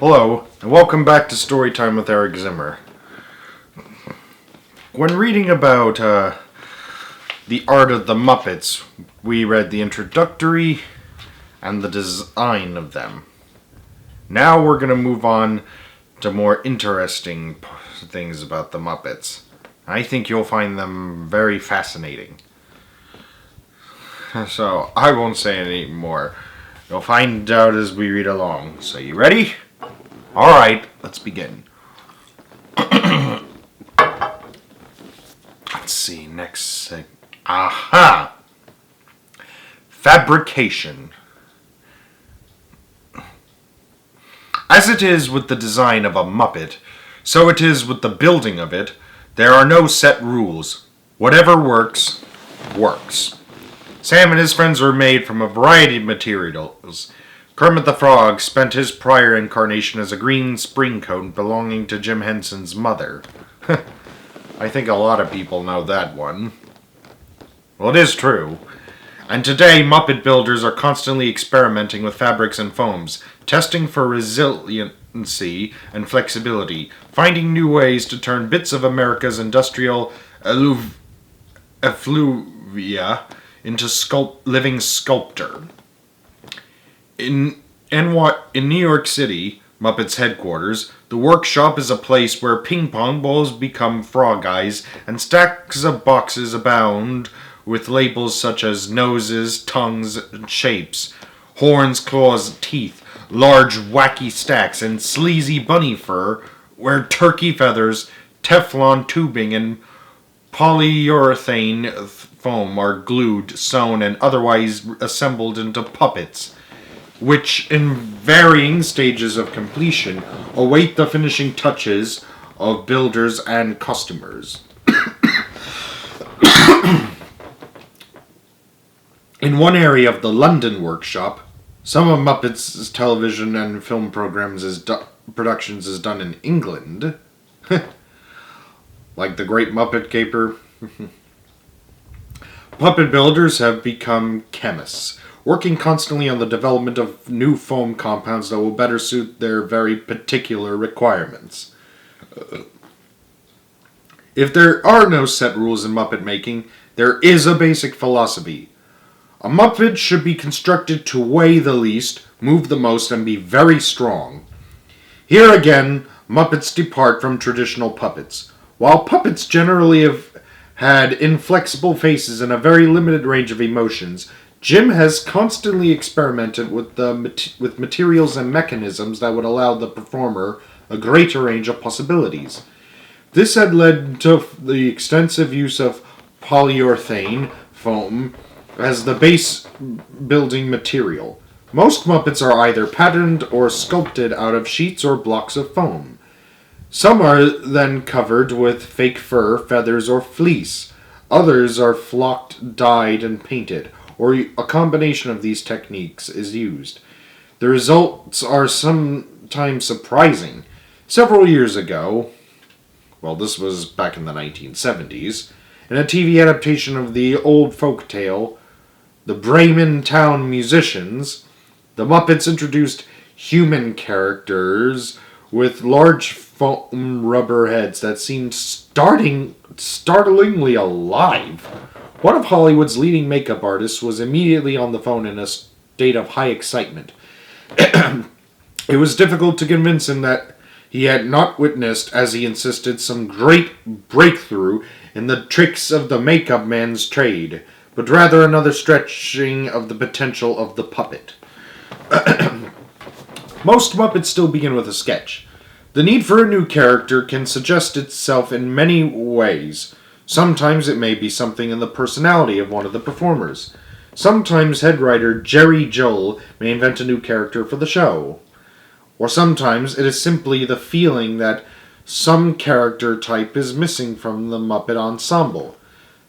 Hello, and welcome back to Storytime with Eric Zimmer. When reading about the Art of the Muppets, we read the introductory and the design of them. Now we're going to move on to more interesting things about the Muppets. I think you'll find them very fascinating. So, I won't say any more. You'll find out as we read along. So, you ready? Alright, let's begin. Let's see, next Aha! Fabrication. As it is with the design of a Muppet, so it is with the building of it. There are no set rules. Whatever works, works. Sam and his friends were made from a variety of materials. Kermit the Frog spent his prior incarnation as a green spring coat belonging to Jim Henson's mother. I think a lot of people know that one. Well, it is true. And today, Muppet builders are constantly experimenting with fabrics and foams, testing for resiliency and flexibility, finding new ways to turn bits of America's industrial effluvia into living sculpture. In New York City, Muppet's headquarters, the workshop is a place where ping-pong balls become frog eyes and stacks of boxes abound with labels such as noses, tongues, and shapes, horns, claws, teeth, large wacky stacks, and sleazy bunny fur, where turkey feathers, Teflon tubing, and polyurethane foam are glued, sewn, and otherwise assembled into puppets, which, in varying stages of completion, await the finishing touches of builders and customers. In one area of the London workshop, some of Muppets' television and film productions is done in England, like the Great Muppet Caper. Puppet builders have become chemists, working constantly on the development of new foam compounds that will better suit their very particular requirements. If there are no set rules in Muppet making, there is a basic philosophy. A Muppet should be constructed to weigh the least, move the most, and be very strong. Here again, Muppets depart from traditional puppets. While puppets generally have had inflexible faces and a very limited range of emotions, Jim has constantly experimented with materials and mechanisms that would allow the performer a greater range of possibilities. This had led to the extensive use of polyurethane foam as the base building material. Most Muppets are either patterned or sculpted out of sheets or blocks of foam. Some are then covered with fake fur, feathers, or fleece. Others are flocked, dyed, and painted, or a combination of these techniques is used. The results are sometimes surprising. Several years ago, well, this was back in the 1970s, in a TV adaptation of the old folk tale, The Bremen Town Musicians, the Muppets introduced human characters with large foam rubber heads that seemed startlingly alive. One of Hollywood's leading makeup artists was immediately on the phone in a state of high excitement. It was difficult to convince him that he had not witnessed, as he insisted, some great breakthrough in the tricks of the makeup man's trade, but rather another stretching of the potential of the puppet. Most Muppets still begin with a sketch. The need for a new character can suggest itself in many ways. Sometimes it may be something in the personality of one of the performers. Sometimes head writer Jerry Joel may invent a new character for the show. Or sometimes it is simply the feeling that some character type is missing from the Muppet ensemble.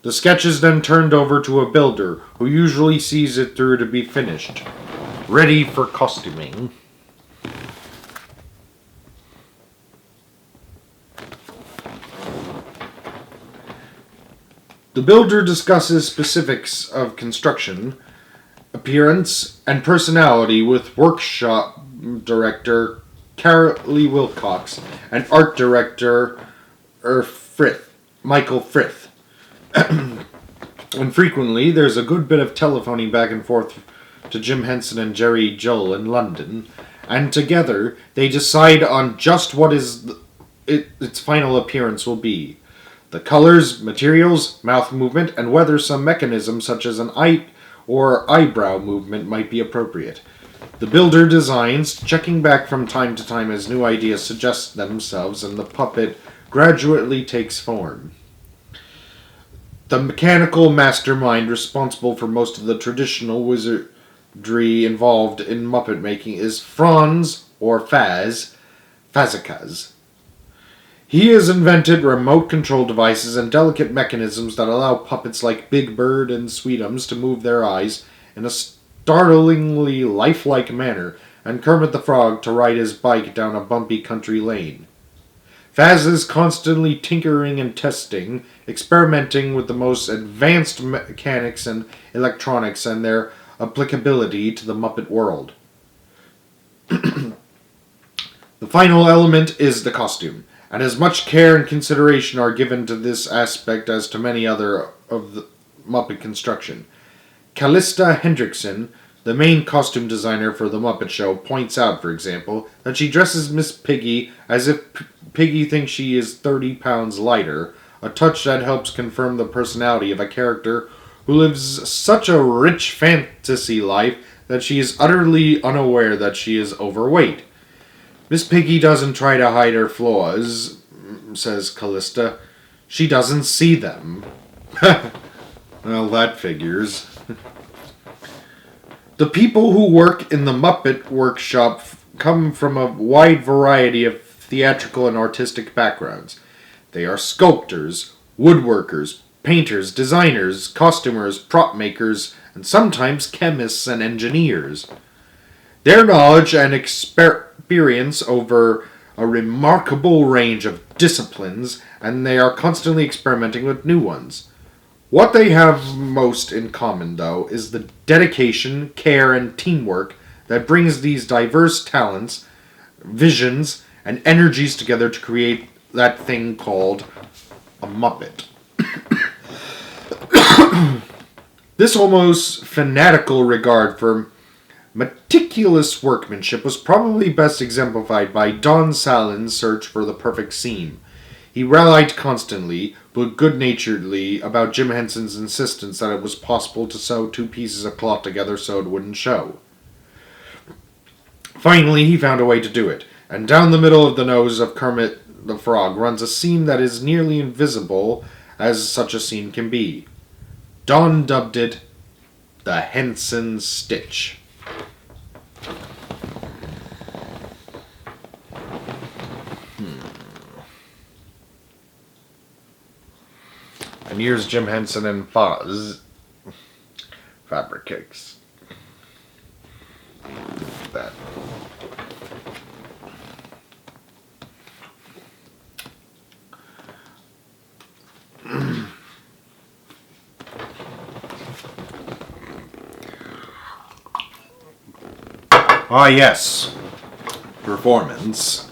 The sketch is then turned over to a builder, who usually sees it through to be finished, ready for costuming. The builder discusses specifics of construction, appearance, and personality with workshop director Carolee Wilcox, and art director Michael Frith. And frequently, there's a good bit of telephoning back and forth to Jim Henson and Jerry Joel in London, and together they decide on just what its final appearance will be. The colors, materials, mouth movement, and whether some mechanism such as an eye or eyebrow movement might be appropriate. The builder designs, checking back from time to time as new ideas suggest themselves and the puppet gradually takes form. The mechanical mastermind responsible for most of the traditional wizardry involved in Muppet making is Franz, or Fazekas. He has invented remote control devices and delicate mechanisms that allow puppets like Big Bird and Sweetums to move their eyes in a startlingly lifelike manner, and Kermit the Frog to ride his bike down a bumpy country lane. Faz is constantly tinkering and testing, experimenting with the most advanced mechanics and electronics and their applicability to the Muppet world. The final element is the costume, and as much care and consideration are given to this aspect as to many other of the Muppet construction. Callista Hendrickson, the main costume designer for the Muppet Show, points out, for example, that she dresses Miss Piggy as if Piggy thinks she is 30 pounds lighter, a touch that helps confirm the personality of a character who lives such a rich fantasy life that she is utterly unaware that she is overweight. Miss Piggy doesn't try to hide her flaws, says Callista. She doesn't see them. Well, that figures. The people who work in the Muppet Workshop come from a wide variety of theatrical and artistic backgrounds. They are sculptors, woodworkers, painters, designers, costumers, prop makers, and sometimes chemists and engineers. Their knowledge and experience over a remarkable range of disciplines, and they are constantly experimenting with new ones. What they have most in common, though, is the dedication, care, and teamwork that brings these diverse talents, visions, and energies together to create that thing called a Muppet. This almost fanatical regard for meticulous workmanship was probably best exemplified by Don Salen's search for the perfect seam. He rallied constantly, but good-naturedly, about Jim Henson's insistence that it was possible to sew two pieces of cloth together so it wouldn't show. Finally, he found a way to do it, and down the middle of the nose of Kermit the Frog runs a seam that is nearly invisible as such a seam can be. Don dubbed it the Henson Stitch. And here's Jim Henson and Foz fabric cakes. That. Ah, yes. Performance.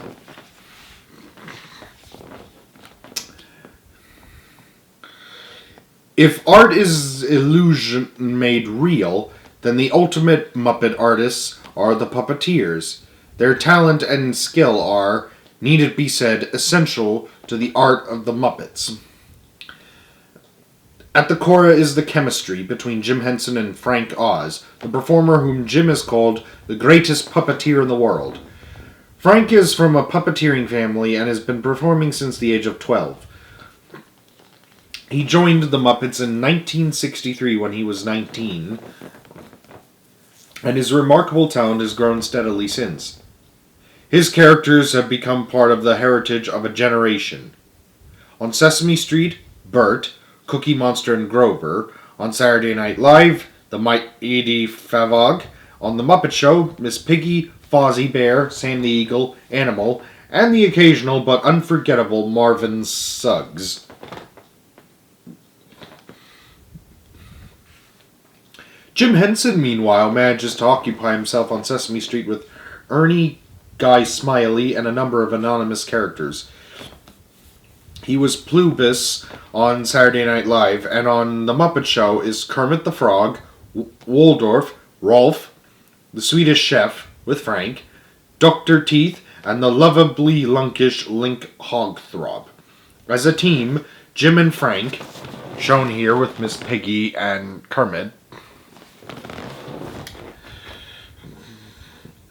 If art is illusion made real, then the ultimate Muppet artists are the puppeteers. Their talent and skill are, need it be said, essential to the art of the Muppets. At the core is the chemistry between Jim Henson and Frank Oz, the performer whom Jim has called the greatest puppeteer in the world. Frank is from a puppeteering family and has been performing since the age of 12. He joined the Muppets in 1963 when he was 19, and his remarkable talent has grown steadily since. His characters have become part of the heritage of a generation. On Sesame Street, Bert, Cookie Monster and Grover. On Saturday Night Live, the Mighty Favog. On The Muppet Show, Miss Piggy, Fozzie Bear, Sam the Eagle, Animal, and the occasional but unforgettable Marvin Suggs. Jim Henson, meanwhile, manages to occupy himself on Sesame Street with Ernie Guy Smiley, and a number of anonymous characters. He was Plubis on Saturday Night Live, and on The Muppet Show is Kermit the Frog, Waldorf, Rolf, the Swedish Chef with Frank, Dr. Teeth, and the lovably lunkish Link Hogthrob. As a team, Jim and Frank, shown here with Miss Piggy and Kermit,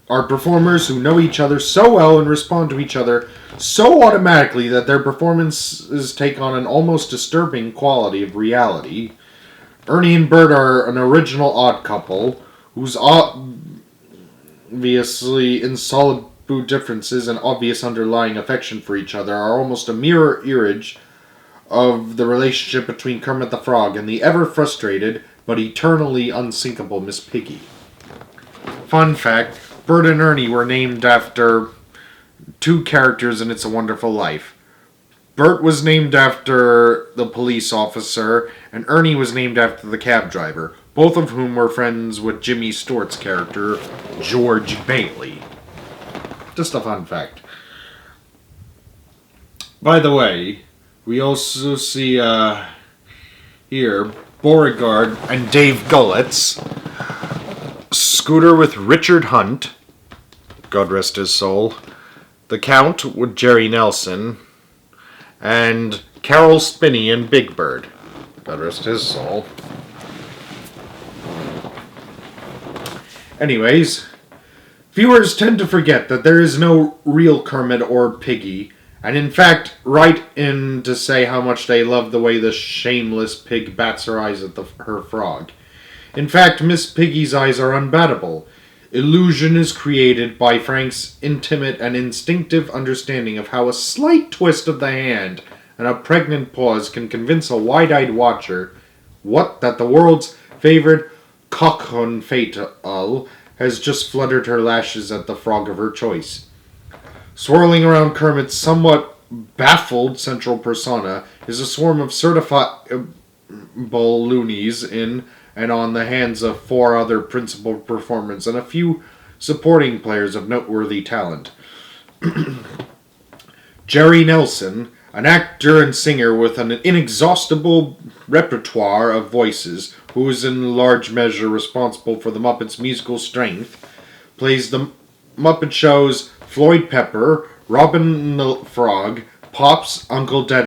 are performers who know each other so well and respond to each other so automatically that their performances take on an almost disturbing quality of reality. Ernie and Bert are an original odd couple whose obviously insoluble differences and obvious underlying affection for each other are almost a mirror image of the relationship between Kermit the Frog and the ever-frustrated but eternally unsinkable Miss Piggy. Fun fact, Bert and Ernie were named after two characters in It's a Wonderful Life. Bert was named after the police officer, and Ernie was named after the cab driver, both of whom were friends with Jimmy Stewart's character, George Bailey. Just a fun fact. By the way, we also see here Beauregard and Dave Gullets, Scooter with Richard Hunt, God rest his soul, the Count with Jerry Nelson, and Carol Spinney and Big Bird, God rest his soul. Anyways, viewers tend to forget that there is no real Kermit or Piggy, and in fact write in to say how much they love the way the shameless pig bats her eyes at her frog. In fact, Miss Piggy's eyes are unbattable. Illusion is created by Frank's intimate and instinctive understanding of how a slight twist of the hand and a pregnant pause can convince a wide-eyed watcher that the world's favorite cochon fatal has just fluttered her lashes at the frog of her choice. Swirling around Kermit's somewhat baffled central persona is a swarm of certifiable loonies in and on the hands of four other principal performers and a few supporting players of noteworthy talent. Jerry Nelson, an actor and singer with an inexhaustible repertoire of voices, who is in large measure responsible for the Muppets' musical strength, plays the Muppet Show's Floyd Pepper, Robin the Frog, Pop's Uncle